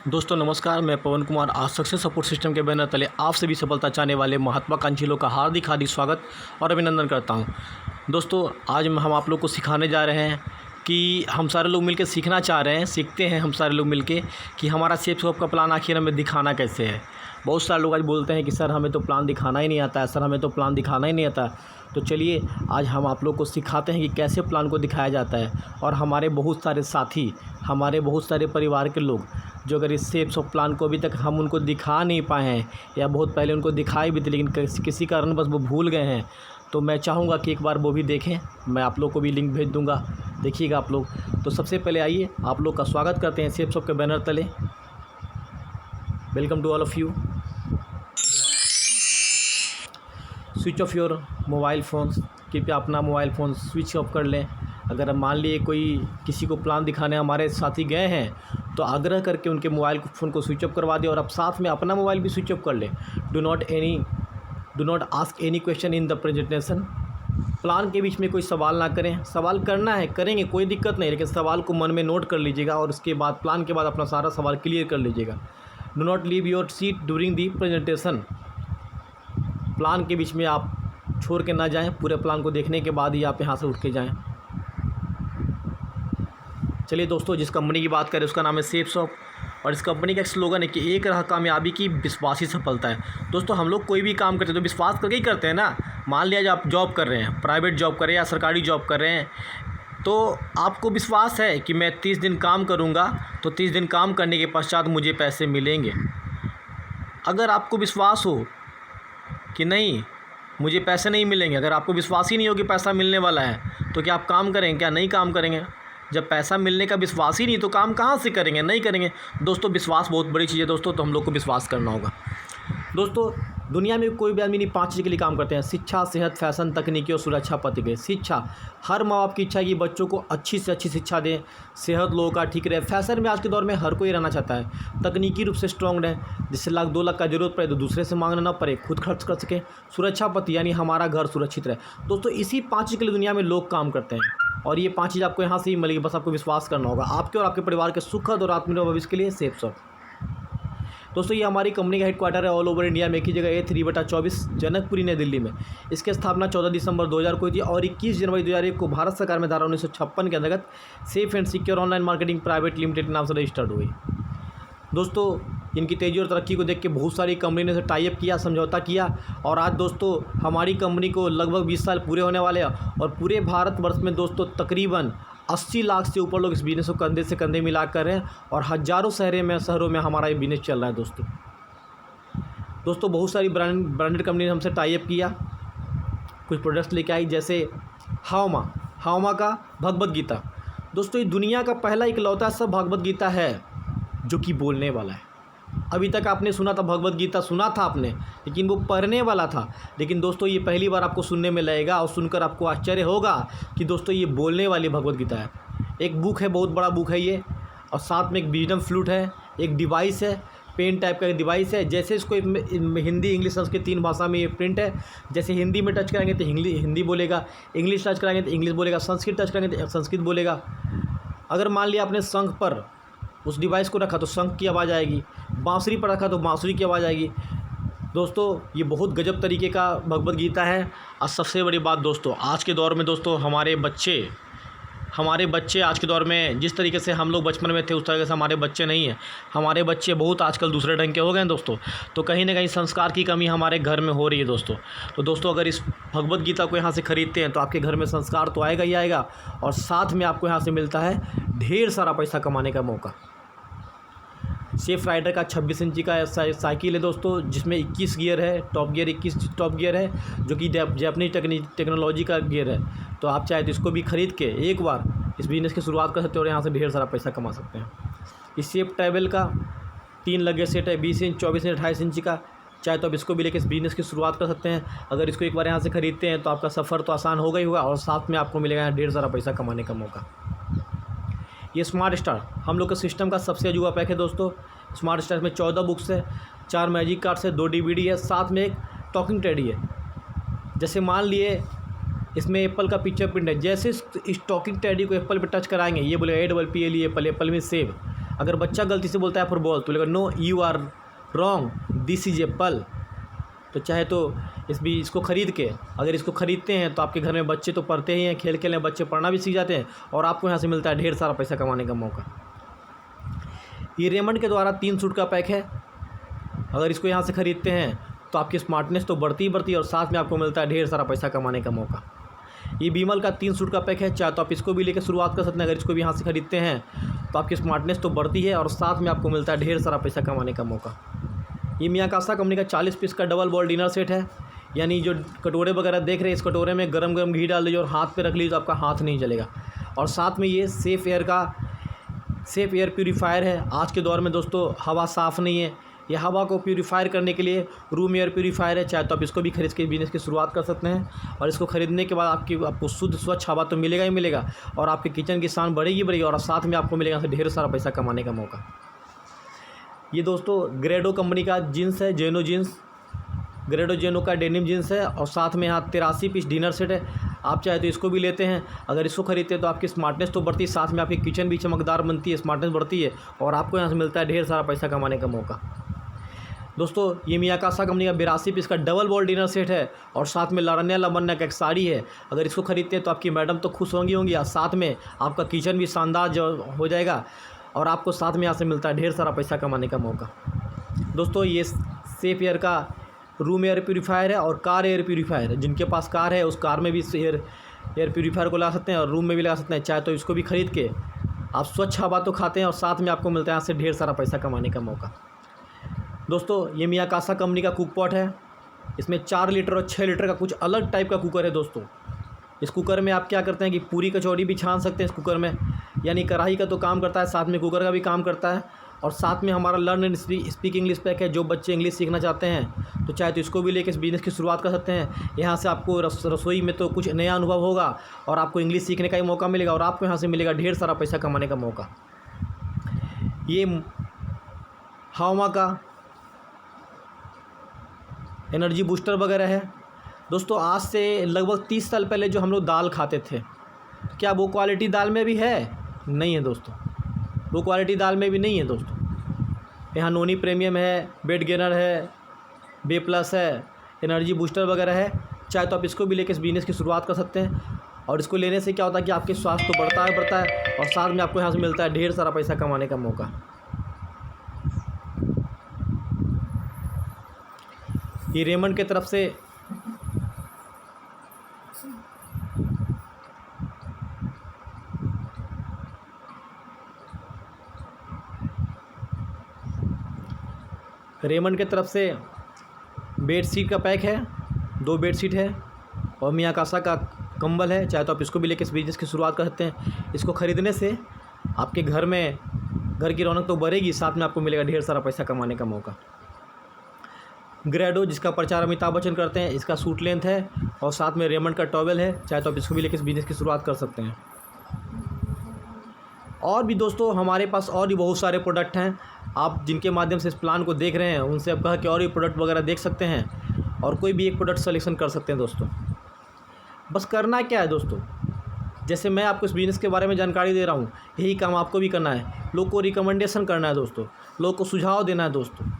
दोस्तों नमस्कार, मैं पवन कुमार आज सक्सेस सपोर्ट सिस्टम के बैनर तले आप सभी सफलता चाहने वाले महत्वाकांक्षी लोग का हार्दिक स्वागत और अभिनंदन करता हूं। दोस्तों आज हम आप लोग को सिखाने जा रहे हैं कि हम सारे लोग मिलकर सीखना चाह रहे हैं, सीखते हैं हम सारे लोग मिलकर कि हमारा सेफ शॉप का प्लान आखिर हमें दिखाना कैसे है। बहुत सारे लोग आज बोलते हैं कि सर हमें तो प्लान दिखाना ही नहीं आता है, सर हमें तो प्लान दिखाना ही नहीं आता। तो चलिए आज हम आप लोग को सिखाते हैं कि कैसे प्लान को दिखाया जाता है। और हमारे बहुत सारे साथी, हमारे बहुत सारे परिवार के लोग जो अगर इस सेफ शॉप प्लान को अभी तक हम उनको दिखा नहीं पाए हैं या बहुत पहले उनको दिखाए भी थे लेकिन किसी कारण बस वो भूल गए हैं, तो मैं चाहूँगा कि एक बार वो भी देखें। मैं आप लोग को भी लिंक भेज दूँगा, देखिएगा आप लोग। तो सबसे पहले आइए आप लोग का स्वागत करते हैं सेफ शॉप के बैनर तले। Welcome to all of you. Switch off your mobile phones, कृपया अपना मोबाइल फ़ोन स्विच ऑफ कर लें। अगर मान लिए कोई किसी को प्लान दिखाने हमारे साथी गए हैं तो आग्रह करके उनके मोबाइल फ़ोन को स्विच ऑफ करवा दें और अब साथ में अपना मोबाइल भी स्विच ऑफ कर लें। Do not ask any question in the presentation. Plan के बीच में कोई सवाल ना करें। सवाल करना है करेंगे, कोई दिक्कत नहीं, लेकिन सवाल को मन में नोट कर लीजिएगा और उसके बाद प्लान के बाद अपना सारा सवाल क्लियर कर लीजिएगा। Do not leave your seat during the presentation. Plan के बीच में आप छोड़ के ना जाएं, पूरे प्लान को देखने के बाद ही आप यहाँ से उठ के जाएं। चलिए दोस्तों, जिस कंपनी की बात करें उसका नाम है सेफ शॉप और इस कंपनी का एक स्लोगन है कि एक राह कामयाबी की विश्वासी सफलता है। दोस्तों हम लोग कोई भी काम करते हैं तो विश्वास करके ही करते हैं ना। मान लिया जो आप जॉब कर रहे हैं, प्राइवेट जॉब कर रहे हैं या सरकारी जॉब कर रहे हैं, तो आपको विश्वास है कि मैं 30 दिन काम करूँगा तो 30 दिन काम करने के पश्चात मुझे पैसे मिलेंगे। अगर आपको विश्वास हो कि नहीं मुझे पैसे नहीं मिलेंगे, अगर आपको विश्वास ही नहीं हो कि पैसा मिलने वाला है, तो क्या आप काम करेंगे? क्या नहीं काम करेंगे? जब पैसा मिलने का विश्वास ही नहीं तो काम कहाँ से करेंगे? नहीं करेंगे। दोस्तों विश्वास बहुत बड़ी चीज़ है दोस्तों, तो हम लोग को विश्वास करना होगा। दोस्तों दुनिया में कोई भी आदमी नहीं 5 चीज़ के लिए काम करते हैं: शिक्षा, सेहत, फैशन, तकनीकी और सुरक्षा पति के। शिक्षा, हर माँ बाप की इच्छा है कि बच्चों को अच्छी से अच्छी शिक्षा दें, सेहत लोगों का ठीक रहे। फैशन में आज के दौर में हर कोई रहना चाहता है, तकनीकी रूप से स्ट्रॉन्ग रहे, जिससे लाख 2 लाख का जरूरत पड़े तो दूसरे से मांगना ना पड़े, खुद खर्च कर सकें। सुरक्षा पति यानी हमारा घर सुरक्षित रहे। दोस्तों इसी 5 चीज़ के लिए दुनिया में लोग काम करते हैं और ये 5 चीज़ आपको यहाँ से ही मिलेगी, बस आपको विश्वास करना होगा आपके और आपके परिवार के सुखद और आत्मनिर्भर भविष्य के लिए सेफ शॉप। दोस्तों ये हमारी कंपनी का हेडक्वार्टर है ऑल ओवर इंडिया में, एक ही जगह A3/24 जनकपुरी नई दिल्ली में। इसकी स्थापना 14 दिसंबर 2000 को हुई थी और 21 जनवरी 2001 को भारत सरकार में धारा 1956 के अंतर्गत safe and secure online marketing private limited के नाम से रजिस्टर्ड हुई। दोस्तों इनकी तेज़ी और तरक्की को देख के बहुत सारी कंपनी ने टाई अप किया, समझौता किया और आज दोस्तों हमारी कंपनी को लगभग 20 साल पूरे होने वाले हैं और पूरे भारतवर्ष में दोस्तों तकरीबन 80 लाख से ऊपर लोग इस बिज़नेस को कंधे से कंधे मिला कर रहे हैं और हज़ारों शहरों में हमारा ये बिज़नेस चल रहा है। दोस्तों बहुत सारी ब्रांडेड कंपनी ने हमसे टाई अप किया, कुछ प्रोडक्ट्स लेके आई, जैसे हावमा का भगवद गीता। दोस्तों ये दुनिया का पहला इकलौता सब भगवद गीता है जो कि बोलने वाला है। अभी तक आपने सुना था भगवद गीता, सुना था आपने, लेकिन वो पढ़ने वाला था। लेकिन दोस्तों ये पहली बार आपको सुनने में लगेगा और सुनकर आपको आश्चर्य होगा कि दोस्तों ये बोलने वाली भगवद गीता है। एक बुक है, बहुत बड़ा बुक है ये, और साथ में एक विजडम फ्लूट है, एक डिवाइस है, पेन टाइप का एक डिवाइस है। जैसे इसको हिंदी, इंग्लिश, संस्कृत 3 भाषा में ये प्रिंट है। जैसे हिंदी में टच करेंगे तो हिंदी बोलेगा, इंग्लिश टच करेंगे तो इंग्लिश बोलेगा, संस्कृत टच करेंगे तो संस्कृत बोलेगा। अगर मान लिया आपने शंख पर उस डिवाइस को रखा तो शंख की आवाज़ आएगी, बांसुरी पर रखा तो बांसुरी की आवाज़ आएगी। दोस्तों ये बहुत गजब तरीके का भगवद गीता है। और सबसे बड़ी बात दोस्तों, आज के दौर में दोस्तों हमारे बच्चे आज के दौर में जिस तरीके से हम लोग बचपन में थे उस तरीके से हमारे बच्चे नहीं हैं। हमारे बच्चे बहुत आजकल दूसरे ढंग के हो गए हैं दोस्तों। तो कहीं ना कहीं संस्कार की कमी हमारे घर में हो रही है दोस्तों। तो दोस्तों अगर इस भगवद गीता को यहाँ से ख़रीदते हैं तो आपके घर में संस्कार तो आएगा ही आएगा और साथ में आपको यहाँ से मिलता है ढेर सारा पैसा कमाने का मौका। सेफ राइडर का 26 इंची का साइकिल है दोस्तों, जिसमें 21 गियर है, टॉप गियर 21 टॉप गियर है, जो कि जापानीज टेक्नोलॉजी का गियर है। तो आप चाहे तो इसको भी ख़रीद के एक बार इस बिज़नेस की शुरुआत कर सकते हो और यहाँ से ढेर सारा पैसा कमा सकते हैं। इस सेफ ट्रैवल का 3 लगेज सेट है, 20 इंच, 24 इंच, 28 इंची का। चाहे तो आप इसको भी लेकर इस बिज़नेस की शुरुआत कर सकते हैं। अगर इसको एक बार यहाँ से ख़रीदते हैं तो आपका सफ़र तो आसान होगा ही होगा और साथ में आपको मिलेगा यहाँ ढेर सारा पैसा कमाने का मौका। ये स्मार्ट स्टार हम लोग के सिस्टम का सबसे अजूबा पैक है दोस्तों। स्मार्ट स्टार में 14 बुक्स है, 4 मैजिक कार्ड्स है, 2 DVD है, साथ में एक टॉकिंग टेडी है। जैसे मान लिए इसमें एप्पल का पिक्चर प्रिंट है, जैसे इस टॉकिंग टेडी को एप्पल पे टच कराएंगे ये बोलेगा APPLE एप्पल, एप्पल में सेव। अगर बच्चा गलती से बोलता है फुटबॉल तो बोलेगा no you are wrong, this is apple. तो चाहे तो इसको ख़रीद के, अगर इसको ख़रीदते हैं तो आपके घर में बच्चे तो पढ़ते ही हैं, खेल खेल में बच्चे पढ़ना भी सीख जाते हैं और आपको यहाँ से मिलता है ढेर सारा पैसा कमाने का मौका। ये रेमंड के द्वारा 3 सूट का पैक है। अगर इसको यहाँ से ख़रीदते हैं तो आपकी स्मार्टनेस तो बढ़ती ही बढ़ती है और साथ में आपको मिलता है ढेर सारा पैसा कमाने का मौका। ये बीमल का 3 सूट का पैक है, चाहे तो आप इसको भी लेकर शुरुआत कर सकते हैं। अगर इसको भी यहाँ से ख़रीदते हैं तो आपकी स्मार्टनेस तो बढ़ती है और साथ में आपको मिलता है ढेर सारा पैसा कमाने का मौका। ये मियाकासा कंपनी का 40 पीस का डबल बॉल डिनर सेट है, यानी जो कटोरे वगैरह देख रहे हैं, इस कटोरे में गरम गरम घी डाल दीजिए और हाथ पे रख लीजिए तो आपका हाथ नहीं जलेगा। और साथ में ये सेफ़ एयर प्यूरीफायर है। आज के दौर में दोस्तों हवा साफ़ नहीं है, ये हवा को प्यूरीफायर करने के लिए रूम एयर प्यूरीफायर है। चाहे तो आप इसको भी खरीद के बिजनेस की शुरुआत कर सकते हैं और इसको ख़रीदने के बाद आपको शुद्ध स्वच्छ हवा तो मिलेगा ही मिलेगा और आपके किचन की शान बढ़ेगी और साथ में आपको मिलेगा ढेर सारा पैसा कमाने का मौका। ये दोस्तों ग्रेडो कंपनी का जीन्स है, जेनो जीन्स, ग्रेडो जेनो का डेनिम जीन्स है और साथ में यहाँ 83 पीस डिनर सेट है। आप चाहे तो इसको भी लेते हैं। अगर इसको खरीदते हैं तो आपकी स्मार्टनेस तो बढ़ती है, साथ में आपकी किचन भी चमकदार बनती है, स्मार्टनेस बढ़ती है और आपको यहाँ से मिलता है ढेर सारा पैसा कमाने का मौका। दोस्तों ये मियाकासा कंपनी का 82 पीस का डबल बॉल डिनर सेट है और साथ में लारन्या लबन्या का एक साड़ी है। अगर इसको खरीदते हैं तो आपकी मैडम तो खुश होंगी और साथ में आपका किचन भी शानदार हो जाएगा और आपको साथ में यहाँ से मिलता है ढेर सारा पैसा कमाने का मौका। दोस्तों ये सेफ एयर का रूम एयर प्यूरीफायर है और कार एयर प्यूरीफायर है। जिनके पास कार है उस कार में भी एयर प्यूरीफायर को लगा सकते हैं और रूम में भी लगा सकते हैं। चाहे तो इसको भी ख़रीद के आप स्वच्छ हवा तो खाते हैं और साथ में आपको मिलता है यहाँ से ढेर सारा पैसा कमाने का मौका। दोस्तों ये मियाकासा कंपनी का कुक पॉट है। इसमें 4 लीटर और 6 लीटर का कुछ अलग टाइप का कुकर है दोस्तों। इस कुकर में आप क्या करते हैं कि पूरी कचौड़ी भी छान सकते हैं इस कुकर में, यानी कढ़ाई का तो काम करता है, साथ में कुकर का भी काम करता है। और साथ में हमारा learn and speak English pack है। जो बच्चे इंग्लिश सीखना चाहते हैं तो चाहे तो इसको भी लेकर इस बिज़नेस की शुरुआत कर सकते हैं। यहाँ से आपको रसोई में तो कुछ नया अनुभव होगा और आपको इंग्लिश सीखने का ही मौका मिलेगा और आपको यहाँ से मिलेगा ढेर सारा पैसा कमाने का मौका। ये हावमा का एनर्जी बूस्टर वगैरह है। दोस्तों आज से लगभग 30 साल पहले जो हम लोग दाल खाते थे, क्या वो क्वालिटी दाल में भी है? नहीं है दोस्तों, वो क्वालिटी दाल में भी नहीं है दोस्तों। यहाँ नोनी प्रीमियम है, वेट गेनर है, बे प्लस है, एनर्जी बूस्टर वगैरह है। चाहे तो आप इसको भी लेकर इस बिजनेस की शुरुआत कर सकते हैं और इसको लेने से क्या होता है कि आपके स्वास्थ्य तो बढ़ता है और साथ में आपको यहाँ से मिलता है ढेर सारा पैसा कमाने का मौका। ये रेमंड की तरफ से बेडशीट का पैक है, 2 बेडशीट है और मियाकासा का कंबल है। चाहे तो आप इसको भी लेकर इस बिज़नेस की शुरुआत कर सकते हैं। इसको ख़रीदने से आपके घर की रौनक तो बढ़ेगी, साथ में आपको मिलेगा ढेर सारा पैसा कमाने का मौका। ग्रेडो जिसका प्रचार अमिताभ बच्चन करते हैं, इसका सूट लेंथ है और साथ में रेमंड का टॉवेल है। चाहे तो आप इसको भी लेकर इस बिज़नेस की शुरुआत कर सकते हैं। और भी दोस्तों हमारे पास और भी बहुत सारे प्रोडक्ट हैं। आप जिनके माध्यम से इस प्लान को देख रहे हैं उनसे आप कहा कि और भी प्रोडक्ट वगैरह देख सकते हैं और कोई भी एक प्रोडक्ट सेलेक्शन कर सकते हैं दोस्तों। बस करना क्या है दोस्तों, जैसे मैं आपको इस बिज़नेस के बारे में जानकारी दे रहा हूँ, यही काम आपको भी करना है। लोग को रिकमेंडेशन करना है दोस्तों, लोग को सुझाव देना है दोस्तों।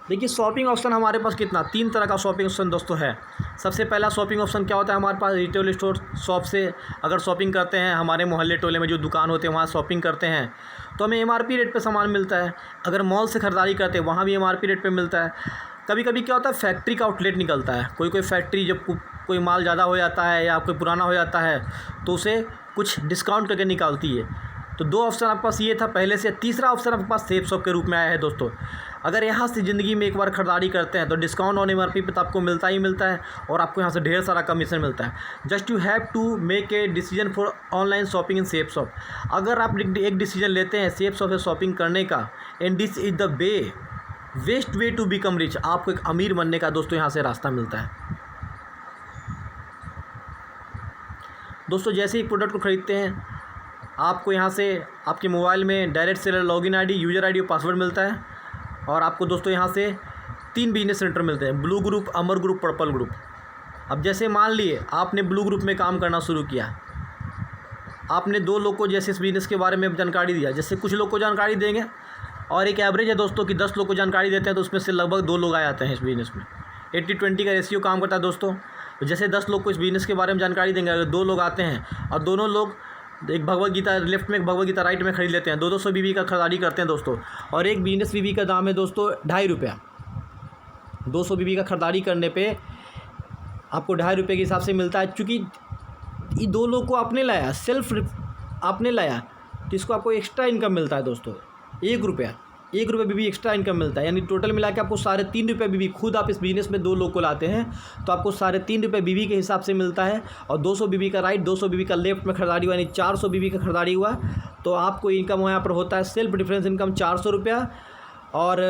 देखिए शॉपिंग ऑप्शन हमारे पास कितना 3 तरह का शॉपिंग ऑप्शन दोस्तों है। सबसे पहला शॉपिंग ऑप्शन क्या होता है हमारे पास, रिटेल स्टोर शॉप से अगर शॉपिंग करते हैं, हमारे मोहल्ले टोले में जो दुकान होते हैं वहाँ शॉपिंग करते हैं तो हमें MRP रेट पे सामान मिलता है। अगर मॉल से ख़रीदारी करते हैं वहाँ भी MRP रेट पे मिलता है। कभी कभी क्या होता है फैक्ट्री का आउटलेट निकलता है, कोई फैक्ट्री जब कोई माल ज़्यादा हो जाता है या कोई पुराना हो जाता है तो उसे कुछ डिस्काउंट करके निकालती है। तो 2 ऑप्शन आपके पास ये था पहले से। तीसरा ऑप्शन आपके पास सेफ शॉप के रूप में आया है दोस्तों। अगर यहाँ से ज़िंदगी में एक बार खरीदारी करते हैं तो डिस्काउंट ऑन MRP पे तो आपको मिलता ही मिलता है और आपको यहाँ से ढेर सारा कमीशन मिलता है। Just you have to make a decision for online shopping in Safe Shop. अगर आप एक डिसीजन लेते हैं सेफ शॉप से शॉपिंग करने का, and this is the best way to become rich, आपको एक अमीर बनने का दोस्तों यहाँ से रास्ता मिलता है। दोस्तों जैसे ही प्रोडक्ट को ख़रीदते हैं आपको यहाँ से आपके मोबाइल में direct seller login ID, user ID और पासवर्ड मिलता है और आपको दोस्तों यहाँ से 3 बिजनेस सेंटर मिलते हैं, ब्लू ग्रुप, अमर ग्रुप, पर्पल ग्रुप। अब जैसे मान लिए आपने ब्लू ग्रुप में काम करना शुरू किया, आपने 2 लोग को जैसे इस बिज़नेस के बारे में जानकारी दिया, जैसे कुछ लोग को जानकारी देंगे और एक एवरेज है दोस्तों कि 10 लोग को जानकारी देते हैं तो उसमें से लगभग 2 लोग आ जाते हैं इस बिज़नेस में। 80-20 का रेशियो काम करता है दोस्तों। तो जैसे 10 लोग को इस बिज़नेस के बारे में जानकारी देंगे, अगर 2 लोग आते हैं और दोनों लोग एक भगवत गीता लेफ्ट में, एक भगवत गीता राइट में खरीद लेते हैं, 200 बीबी का खरीदारी करते हैं दोस्तों। और एक बिज़नेस बीबी का दाम है दोस्तों 2.5 रुपया। 200 बीबी का खरीदारी करने पे आपको 2.5 रुपये के हिसाब से मिलता है। चूँकि ये 2 लोग को आपने लाया, सेल्फ आपने लाया, तो इसको आपको एक्स्ट्रा इनकम मिलता है दोस्तों 1 रुपया। 1 रुपये बीबी एक्स्ट्रा इनकम मिलता है, यानी टोटल मिला के आपको 3.5 रुपये बीबी। खुद आप इस बिज़नेस में 2 लोग को लाते हैं तो आपको 3.5 रुपये बीबी के हिसाब से मिलता है। और 200 बीबी का राइट, 200 बीबी का लेफ्ट में खरीदारी हुआ, यानी 400 बीबी का खरीदारी हुआ, तो आपको इनकम यहाँ पर होता है सेल्फ डिफरेंस इनकम 400 रुपया और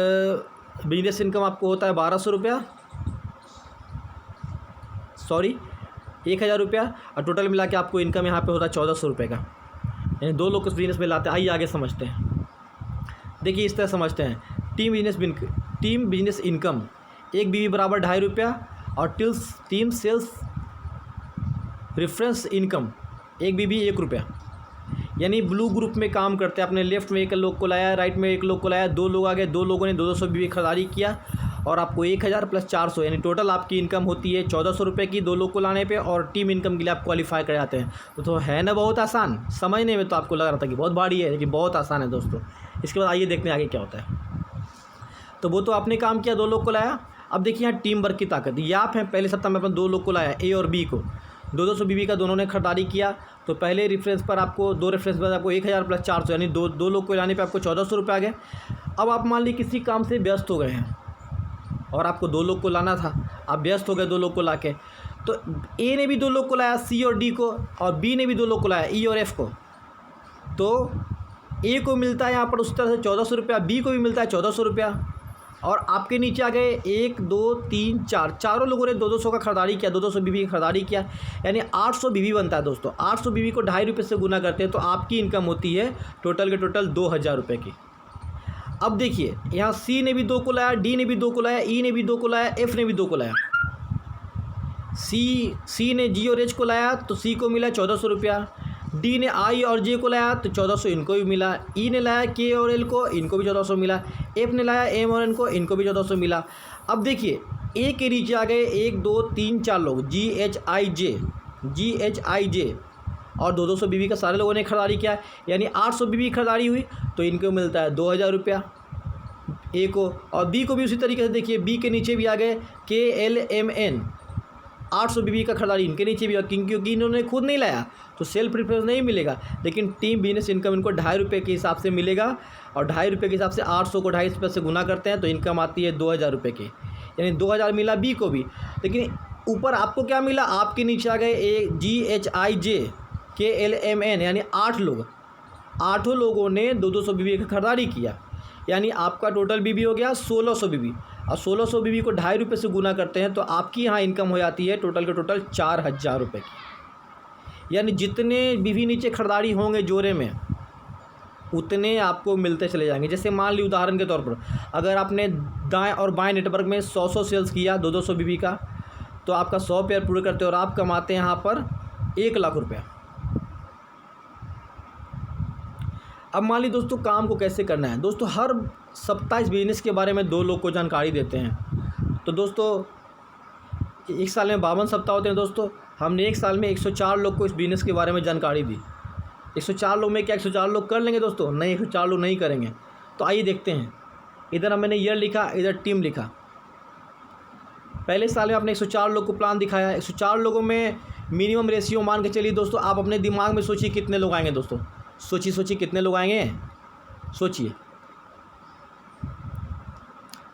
बिजनेस इनकम आपको होता है 1200 रुपया, सॉरी 1000 रुपया। और टोटल मिला के आपको इनकम यहाँ पे होता है 1400 रुपये का, यानी 2 लोग इस बिज़नेस में लाते हैं। आइए आगे समझते हैं। देखिए इस तरह समझते हैं। टीम बिजनेस इनकम, एक बीवी बराबर 2.5 रुपया और टीम सेल्स रेफरेंस इनकम, एक बीवी 1 रुपया। यानी ब्लू ग्रुप में काम करते हैं, अपने लेफ्ट में 1 लोग को लाया, राइट में 1 लोग को लाया, 2 लोग आ गए, 2 लोगों ने 200 बीवी खरीदारी किया और आपको 1000 प्लस 400, यानी टोटल आपकी इनकम होती है 1400 रुपये की 2 लोग को लाने पे। और टीम इनकम के लिए आप क्वालिफाई कर जाते हैं। तो है ना बहुत आसान, समझने में तो आपको लग रहा था कि बहुत भारी है, लेकिन बहुत आसान है दोस्तों। इसके बाद आइए देखते हैं आगे क्या होता है। तो वो तो आपने काम किया, 2 लोग को लाया। अब देखिए यहाँ टीम वर्क की ताकत, ये आप हैं। पहले सप्ताह में अपने 2 लोग को लाया, ए और बी को, 200 बीबी का दोनों ने खरीदारी किया। तो पहले रेफरेंस पर आपको 2 रेफरेंस पर आपको 1000 प्लस 400, यानी 2 लोग को लाने पे आपको 1400 रुपये आ गए। अब आप मान लीजिए किसी काम से व्यस्त हो गए हैं और आपको 2 लोग को लाना था, आप व्यस्त हो गए 2 लोग को ला के। तो ए ने भी 2 लोग को लाया, सी और डी को, और बी ने भी 2 लोग को लाया, ई और एफ को। तो ए को मिलता है यहाँ पर उस तरह से 1400 रुपया, बी को भी मिलता है 1400 रुपया। और आपके नीचे आ गए 1 2 3 4, चारों लोगों ने 200 का खरीदारी किया, 200 बीबी का खरीदारी किया, यानी 800 बीबी बनता है दोस्तों। 800 बीबी को 2.5 रुपये से गुना करते हैं तो आपकी इनकम होती है टोटल के टोटल 2000 रुपये की। अब देखिए यहाँ सी ने भी 2 को लाया, डी ने भी 2 को लाया, ई ने भी 2 को लाया, एफ ने भी 2 को लाया। सी ने जी और एच को लाया तो सी को मिला 1400 रुपया। डी ने आई और जे को लाया तो 1400 इनको भी मिला। ई ने लाया के और एल को, इनको भी 1400 मिला। एफ ने लाया एम और एन को, इनको भी 1400 मिला। अब देखिए ए के नीचे आ गए 1 2 3 4 लोग, जी एच आई जे और 200 बीबी का सारे लोगों ने खरीदारी किया, यानी 800 बीबी खरीदारी हुई तो इनको मिलता है 2000 रुपया ए को। और बी को भी उसी तरीके से देखिए, बी के नीचे भी आ गए के एल एम एन, 800 बीबी का खरीदारी इनके नीचे भी, क्योंकि इन्होंने खुद नहीं लाया तो सेल्फ प्रेफरेंस नहीं मिलेगा। लेकिन टीम बिजनेस इनकम इनको 2.5 रुपये के हिसाब से मिलेगा। और 2.5 रुपये के हिसाब से 800 को 2.5 रुपये से गुना करते हैं तो इनकम आती है 2000 रुपये की, यानी 2000 मिला बी को भी। लेकिन ऊपर आपको क्या मिला, आपके नीचे आ गए ए जी एच आई जे के एल एम एन, यानी 8 लोग, 8 लोगों ने 200 बीबी की खरीदारी किया, यानी आपका टोटल बीबी हो गया 1600 बीबी। और 1600 बीबी को 2.5 रुपये से गुना करते हैं तो आपकी यहाँ इनकम हो जाती है टोटल के टोटल 4000 रुपये की। यानी जितने बीबी नीचे खरीदारी होंगे जोड़े में उतने आपको मिलते चले जाएंगे। जैसे मान ली उदाहरण के तौर पर अगर आपने दाएं और बाएं नेटवर्क में 100 सेल्स किया 200 बीबी का, तो आपका 100 पेयर पूरे करते और आप कमाते हैं यहाँ पर 1 लाख रुपया। अब मान ली दोस्तों काम को कैसे करना है। दोस्तों हर सप्ताह इस बिज़नेस के बारे में 2 लोग को जानकारी देते हैं। तो दोस्तों 1 साल में 52 सप्ताह होते हैं दोस्तों। हमने 1 साल में 104 लोग को इस बिज़नेस के बारे में जानकारी दी। 104 लोग में क्या 104 लोग कर लेंगे दोस्तों? नहीं, 104 लोग नहीं करेंगे। तो आइए देखते हैं। इधर मैंने ईयर लिखा, इधर टीम लिखा। पहले साल में आपने 104 लोग को प्लान दिखाया। 104 लोगों में मिनिमम रेशियो मान के चलिए दोस्तों। आप अपने दिमाग में सोचिए कितने लोग आएंगे दोस्तों, सोचिए कितने लोग आएंगे, सोचिए।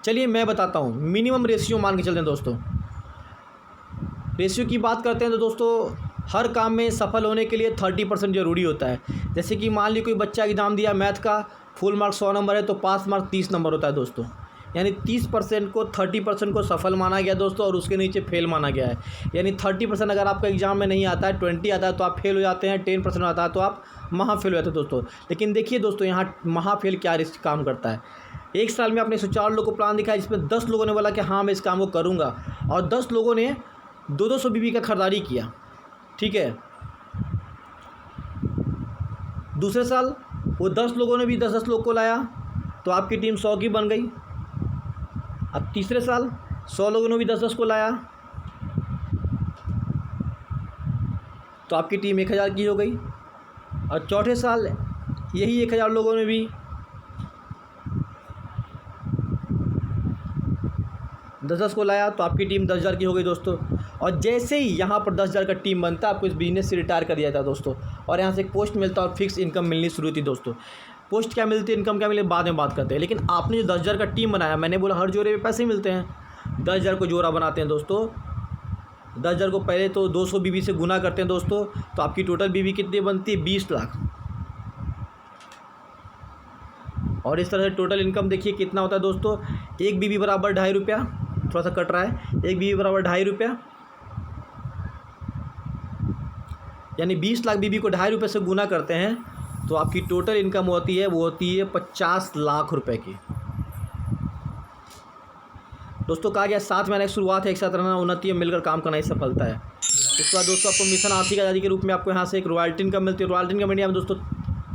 चलिए मैं बताता हूँ। मिनिमम रेशियो मान के चलते हैं दोस्तों। रेशियो की बात करते हैं तो दोस्तों हर काम में सफल होने के लिए 30% ज़रूरी होता है। जैसे कि मान ली कोई बच्चा एग्ज़ाम दिया मैथ का, फुल मार्क्स 100 नंबर है तो पास मार्क 30 नंबर होता है दोस्तों। यानी 30% को 30% को सफल माना गया दोस्तों और उसके नीचे फेल माना गया है। यानी 30% अगर आपका एग्ज़ाम में नहीं आता है, 20 आता है तो आप फेल हो जाते हैं, 10% आता है तो आप महा फेल हो जाते हैं दोस्तों। लेकिन देखिए दोस्तों यहाँ महा फेल क्या रिस्क काम करता है। 1 साल में आपने 104 लोगों को प्लान दिखाया जिसमें 10 लोगों ने बोला कि हाँ मैं इस काम को करूँगा, और 10 लोगों ने 200 बीबी का खरीदारी किया। ठीक है, दूसरे साल वो 10 लोगों ने भी 10-10 लोग को लाया तो आपकी टीम 100 की बन गई। अब तीसरे साल 100 लोगों ने भी 10-10 को लाया तो आपकी टीम 1000 की हो गई। और चौथे साल यही 1000 लोगों ने भी 10-10 को लाया तो आपकी टीम 10,000 की हो गई दोस्तों। और जैसे ही यहाँ पर 10,000 का टीम बनता है आपको इस बिज़नेस से रिटायर कर दिया जाता है दोस्तों, और यहाँ से एक पोस्ट मिलता है और फिक्स इनकम मिलनी शुरू थी दोस्तों। पोस्ट क्या मिलती है, इनकम क्या मिले, बाद में बात करते हैं। लेकिन आपने जो 10,000 का टीम बनाया, मैंने बोला हर जोड़े पे पैसे मिलते हैं। 10,000 को जोड़ा बनाते हैं दोस्तों। 10,000 को पहले तो 200 बीबी से गुना करते हैं दोस्तों, तो आपकी टोटल बीबी कितनी बनती है, 20 लाख। और इस तरह से टोटल इनकम देखिए कितना होता है दोस्तों। एक बीबी बराबर 2.5 रुपया, थोड़ा सा कट रहा है, एक बीबी बराबर 2.5 रुपया, यानी 20 लाख बीबी को 2.5 रुपये से गुना करते हैं तो आपकी टोटल इनकम होती है, वो होती है 50 लाख रुपए की दोस्तों। कहा गया 7 महीने की शुरुआत है, एक साथ रहना, उन्नति में मिलकर काम करना ही सफलता है। उसके बाद दोस्तों आपको मिशन आर्थिक आज़ादी के रूप में आपको यहाँ से एक रॉयल्टी इनकम मिलती है। रॉयल्टी इनकम इंडिया में दोस्तों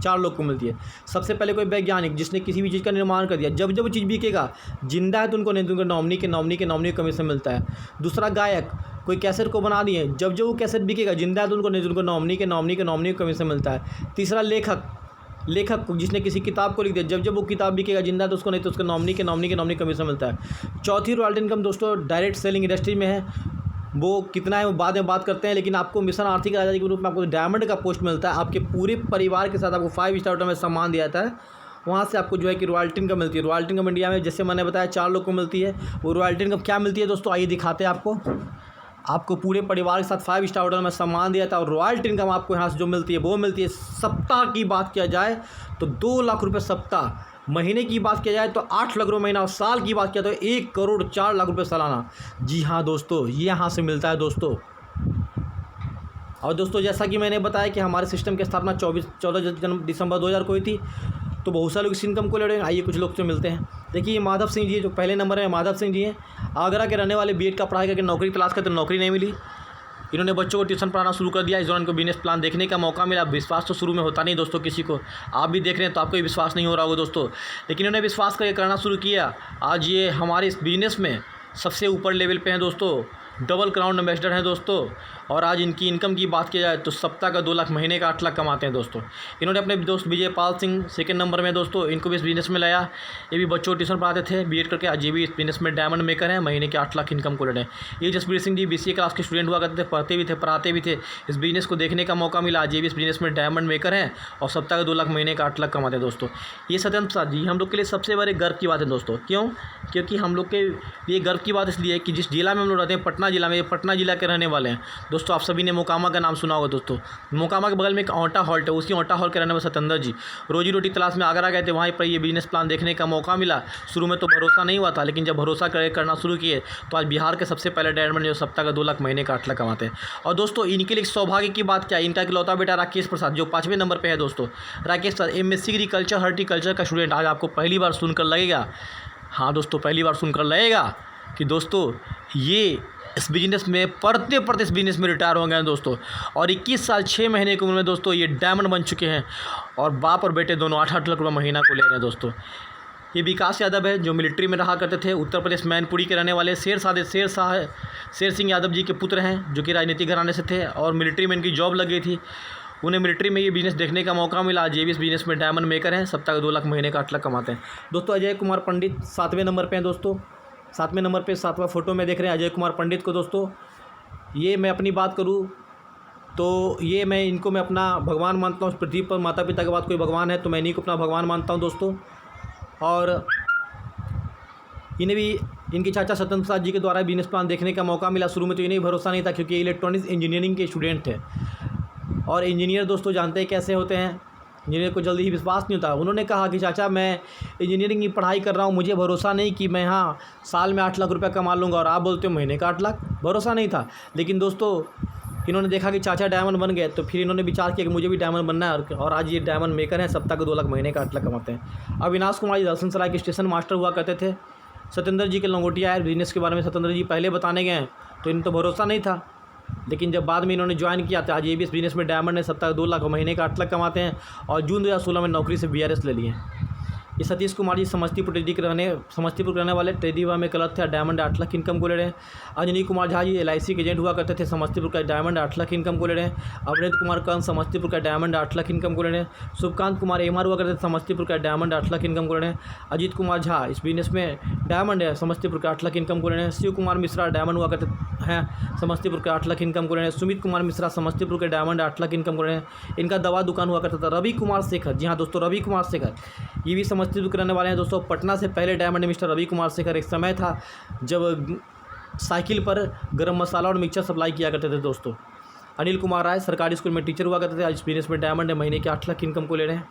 4 लोग को मिलती है। सबसे पहले कोई वैज्ञानिक जिसने किसी भी चीज़ का निर्माण कर दिया, जब जब वो चीज़ बिकेगा, जिंदा है तो उनको नहीं, तो उनको नॉमिनी के कमीशन मिलता है। दूसरा गायक, कोई कैसेट को बना दिए, जब जब वो कैसेट बिकेगा, जिंदा है तो उनको नहीं, तो उनको नॉमिनी के कमीशन मिलता है। तीसरा लेखक जिसने किसी किताब को लिख दिया, जब जब वो किताब बिकेगा, जिंदा है तो उसको नहीं, तो उसको नॉमिनी के कमीशन मिलता है। चौथी रॉयल्टी इनकम दोस्तों डायरेक्ट सेलिंग इंडस्ट्री में है, वो कितना है वो बाद में बात करते हैं। लेकिन आपको मिशन आर्थिक आज़ादी के रूप में आपको डायमंड का पोस्ट मिलता है। आपके पूरे परिवार के साथ आपको 5 स्टार होटल में सम्मान दिया जाता है। वहाँ से आपको जो है कि रॉयल्टी इनकम मिलती है। रॉयल्टी इनकम इंडिया में जैसे मैंने बताया 4 लोग को मिलती है। वो रॉयल्टी इनकम क्या मिलती है दोस्तों, आइए दिखाते हैं आपको पूरे परिवार के साथ 5 स्टार होटल में सम्मान दिया था। और रॉयल्टी इनकम आपको यहाँ से जो मिलती है वो मिलती है। सप्ताह की बात किया जाए तो 2 लाख रुपये सप्ताह, महीने की बात किया जाए तो 8 लाख रुपये महीना, और साल की बात किया तो 1 करोड़ 4 लाख रुपये सालाना। जी हाँ दोस्तों, ये यहाँ से मिलता है दोस्तों। और दोस्तों जैसा कि मैंने बताया कि हमारे सिस्टम की स्थापना 14 दिसंबर 2000 को हुई थी, तो बहुत सारे लोग इस इनकम को ले रहे हैं। आइए कुछ लोग से मिलते हैं। देखिए माधव सिंह जी जो पहले नंबर में, माधव सिंह जी हैं, आगरा के रहने वाले, बीएड का पढ़ाई करके नौकरी तलाश करते, नौकरी नहीं मिली। इन्होंने बच्चों को ट्यूशन पढ़ाना शुरू कर दिया। इस दौरान इनको बिजनेस प्लान देखने का मौका मिला। विश्वास तो शुरू में होता नहीं दोस्तों किसी को, आप भी देख रहे हैं तो आपको भी विश्वास नहीं हो रहा होगा दोस्तों, लेकिन इन्होंने विश्वास करके करना शुरू किया। आज ये हमारे इस बिजनेस में सबसे ऊपर लेवल पे हैं दोस्तों, डबल क्राउन एम्बेसडर हैं दोस्तों। और आज इनकी इनकम की बात की जाए तो सप्ताह का 2 लाख, महीने का 8 लाख कमाते हैं दोस्तों। इन्होंने अपने दोस्त विजय पाल सिंह सेकंड नंबर में दोस्तों, इनको भी इस बिजनेस में लाया। ये भी बच्चों को ट्यूशन पढ़ाते थे बीएड करके, आज ये भी इस बिजनेस में डायमंड मेकर हैं, महीने के 8 लाख इनकम को ले रहे हैं। ये जसबीर सिंह जी BCA क्लास के स्टूडेंट हुआ करते थे, पढ़ते भी थे, पढ़ाते भी थे। इस बिजनेस को देखने का मौका मिला, आज ये भी इस बिजनेस में डायमंड मेकर हैं और सप्ताह का 2 लाख, महीने का 8 लाख कमाते हैं दोस्तों। ये सत्येंद्र प्रसाद जी हम लोग के लिए सबसे बड़े गर्व की बात है दोस्तों। क्यों? क्योंकि हम लोग के लिए गर्व की बात इसलिए है कि जिस जिला में हम लोग रहते हैं, पटना जिला में, ये पटना जिला के रहने वाले हैं दोस्तों। आप सभी ने मोकामा का नाम सुना होगा दोस्तों। मोकामा के बगल में एक औंटा हॉल्ट है, उसी औंटा हॉल के रहने वाले सत्येंद्र जी रोजी रोटी तलाश में आगरा गए थे, वहीं पर ये बिजनेस प्लान देखने का मौका मिला। शुरू में तो भरोसा नहीं हुआ था, लेकिन जब भरोसा करना शुरू किए तो आज बिहार के सबसे पहले डायमंड जो सप्ताह का 2 लाख, महीने का 8 लाख कमाते हैं। और दोस्तों इनके लिए सौभाग्य की बात क्या है, इनका इकलौता बेटा राकेश प्रसाद जो 5वें नंबर पर है दोस्तों। राकेश प्रसाद MSc एग्रीकल्चर हॉर्टिकल्चर का स्टूडेंट। आज आपको पहली बार सुनकर लगेगा, हाँ दोस्तों पहली बार सुनकर लगेगा कि दोस्तों ये इस बिजनेस में पढ़ते इस बिजनेस में रिटायर हो गए दोस्तों। और 21 साल 6 महीने की उम्र में दोस्तों ये डायमंड बन चुके हैं और बाप और बेटे दोनों 8-8 लाख रुपये महीना को ले रहे हैं दोस्तों। ये विकास यादव है जो मिलिट्री में रहा करते थे, उत्तर प्रदेश मैनपुरी के रहने वाले। शेर सिंह यादव जी के पुत्र हैं जो कि राजनीतिक घराने से थे और मिलिट्री में इनकी जॉब लग गई थी। उन्हें मिलिट्री में ये बिजनेस देखने का मौका मिला। आज ये भी इस बिजनेस में डायमंड मेकर हैं, सप्ताह का 2 लाख, महीने का 8 लाख कमाते हैं दोस्तों। अजय कुमार पंडित 7वें नंबर पे हैं दोस्तों। 7वें नंबर पे 7वां फोटो में देख रहे हैं अजय कुमार पंडित को दोस्तों। ये मैं अपनी बात करूँ तो ये मैं अपना भगवान मानता हूँ। पृथ्वी पर माता पिता के बाद कोई भगवान है तो मैं इन्हीं को अपना भगवान मानता हूँ दोस्तों। और इन्हें भी इनके चाचा सत्येंद्र प्रसाद जी के द्वारा बिजनेस प्लान देखने का मौका मिला। शुरू में तो इन्हें भरोसा नहीं था क्योंकि इलेक्ट्रॉनिक्स इंजीनियरिंग के स्टूडेंट थे और इंजीनियर दोस्तों जानते हैं कैसे होते हैं, इंजीनियर को जल्दी ही विश्वास नहीं होता। उन्होंने कहा कि चाचा मैं इंजीनियरिंग की पढ़ाई कर रहा हूँ, मुझे भरोसा नहीं कि मैं यहाँ साल में 8 लाख रुपये कमा लूँगा और आप बोलते हो महीने का 8 लाख। भरोसा नहीं था, लेकिन दोस्तों इन्होंने देखा कि चाचा डायमंड बन गए तो फिर इन्होंने विचार किया कि मुझे भी डायमंड बनना है और आज ये डायमंड मेकर हैं, सप्ताह को 2 लाख, महीने का 8 लाख कमाते हैं। अविनाश कुमार जी दर्शन सराय के स्टेशन मास्टर हुआ करते थे। सत्येंद्र जी के लंगोटिया है बिजनेस के बारे में सत्येंद्र जी पहले बताने गए हैं तो इन्हें तो भरोसा नहीं था। लेकिन जब बाद में इन्होंने ज्वाइन किया था, आज ये भी इस बिजनेस में डायमंड है, सप्ताह 2 लाख, महीने का 8 लाख कमाते हैं और जून 2016 में नौकरी से BRS ले लिए। ये सतीश कुमार जी समस्तीपुर के रहने वाले, ट्रेडी में गलत थे, डायमंड 8 लाख इनकम को ले रहे हैं। अंजनी कुमार झा जी LIC के एजेंट हुआ करते थे, समस्तीपुर का डायमंड 8 लाख इनकम को ले रहे हैं। अवनीत कुमार कंस समस्तीपुर का डायमंड 8 लाख इनकम को ले रहे हैं। शुभकांत कुमार MR हुआ करते थे, समस्तीपुर का डायमंड 8 लाख इनकम को ले रहे हैं। अजीत कुमार झा इस बिजनेस में डायमंड है, समस्तीपुर का 8 लाख इनकम को ले रहे हैं। शिव कुमार मिश्रा डायमंड हुआ करते हैं, समस्तीपुर का 8 लाख इनकम को ले रहे हैं। सुमित कुमार मिश्रा समस्तीपुर के डायमंड 8 लाख इनकम को ले रहे हैं। इनका दवा दुकान हुआ करता था। रवि कुमार शेखर, जी हाँ दोस्तों, रवि कुमार शेखर ये भी समस्तीपुर के रहने वाले हैं दोस्तों। पटना से पहले डायमंड मिस्टर रवि कुमार शेखर। एक समय था जब साइकिल पर गरम मसाला और मिक्सचर सप्लाई किया करते थे दोस्तों। अनिल कुमार राय सरकारी स्कूल में टीचर हुआ करते थे, आज बिजनेस में डायमंड है, महीने के 8 लाख इनकम को ले रहे हैं।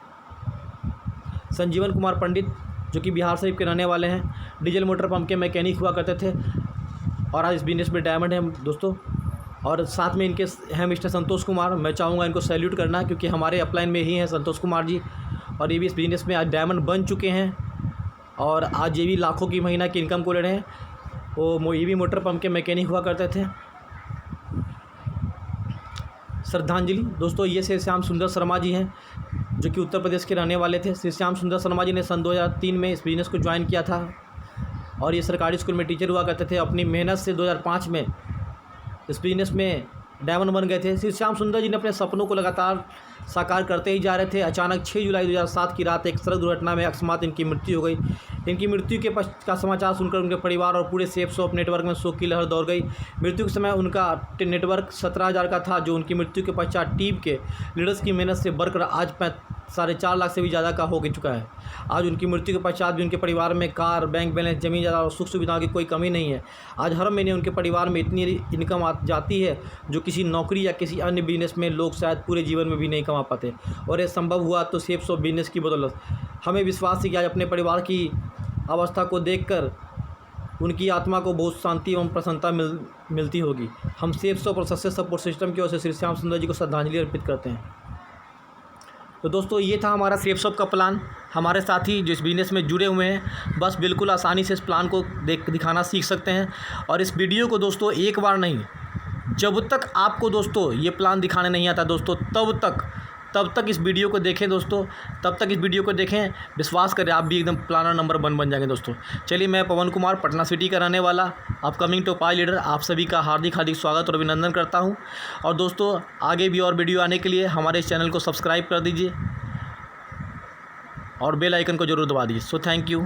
संजीवन कुमार पंडित जो कि बिहार शरीफ के रहने वाले हैं, डीजल मोटर पंप के मैकेनिक हुआ करते थे और आज इस बिजनेस में डायमंड है दोस्तों। और साथ में इनके हैं मिस्टर संतोष कुमार, मैं चाहूँगा इनको सैल्यूट करना क्योंकि हमारे अपलाइन में ही हैं संतोष कुमार जी, और ये भी इस बिजनेस में आज डायमंड बन चुके हैं और आज ये भी लाखों की महीना की इनकम को ले रहे हैं। वो ये भी मोटर पंप के मैकेनिक हुआ करते थे। श्रद्धांजलि दोस्तों, ये श्री श्याम सुंदर शर्मा जी हैं जो कि उत्तर प्रदेश के रहने वाले थे। श्री श्याम सुंदर शर्मा जी ने सन 2003 में इस बिजनेस को ज्वाइन किया था और ये सरकारी स्कूल में टीचर हुआ करते थे। अपनी मेहनत से 2005 में इस बिजनेस में डायमंड बन गए थे। श्री श्याम सुंदर जी ने अपने सपनों को लगातार साकार करते ही जा रहे थे। अचानक 6 जुलाई 2007 की रात एक सड़क दुर्घटना में अकस्मात इनकी मृत्यु हो गई। इनकी मृत्यु के का समाचार सुनकर उनके परिवार और पूरे सेफ शॉप नेटवर्क में शोक की लहर दौड़ गई। मृत्यु के समय उनका नेटवर्क 17,000 का था, जो उनकी मृत्यु के पश्चात टीम के लीडर्स की मेहनत से बढ़कर आज 4.5 लाख से भी ज़्यादा का हो चुका है। आज उनकी मृत्यु के पश्चात भी उनके परिवार में कार, बैंक बैलेंस, जमीन जायदाद और सुख सुविधाओं की कोई कमी नहीं है। आज हर महीने उनके परिवार में इतनी इनकम जाती है जो किसी नौकरी या किसी अन्य बिजनेस में लोग शायद पूरे जीवन में भी नहीं कमा पाते, और ये संभव हुआ तो सेफ शॉप बिजनेस की बदौलत। हमें विश्वास है कि आज अपने परिवार की अवस्था को देखकर उनकी आत्मा को बहुत शांति एवं प्रसन्नता मिलती होगी। हम सेफ शॉप और सक्सेस सपोर्ट सिस्टम की ओर से श्री श्याम सुंदर जी को श्रद्धांजलि अर्पित करते हैं। तो दोस्तों ये था हमारा सेफ शॉप का प्लान। हमारे साथी जो इस बिज़नेस में जुड़े हुए हैं बस बिल्कुल आसानी से इस प्लान को दिखाना सीख सकते हैं। और इस वीडियो को दोस्तों एक बार नहीं, जब तक आपको दोस्तों ये प्लान दिखाने नहीं आता दोस्तों तब तक इस वीडियो को देखें दोस्तों, तब तक इस वीडियो को देखें। विश्वास करें आप भी एकदम प्लानर नंबर 1 बन जाएंगे दोस्तों। चलिए, मैं पवन कुमार पटना सिटी का रहने वाला अपकमिंग टॉप लीडर आप सभी का हार्दिक स्वागत और अभिनंदन करता हूं। और दोस्तों आगे भी और वीडियो आने के लिए हमारे इस चैनल को सब्सक्राइब कर दीजिए और बेल आइकन को ज़रूर दबा दीजिए। So thank you.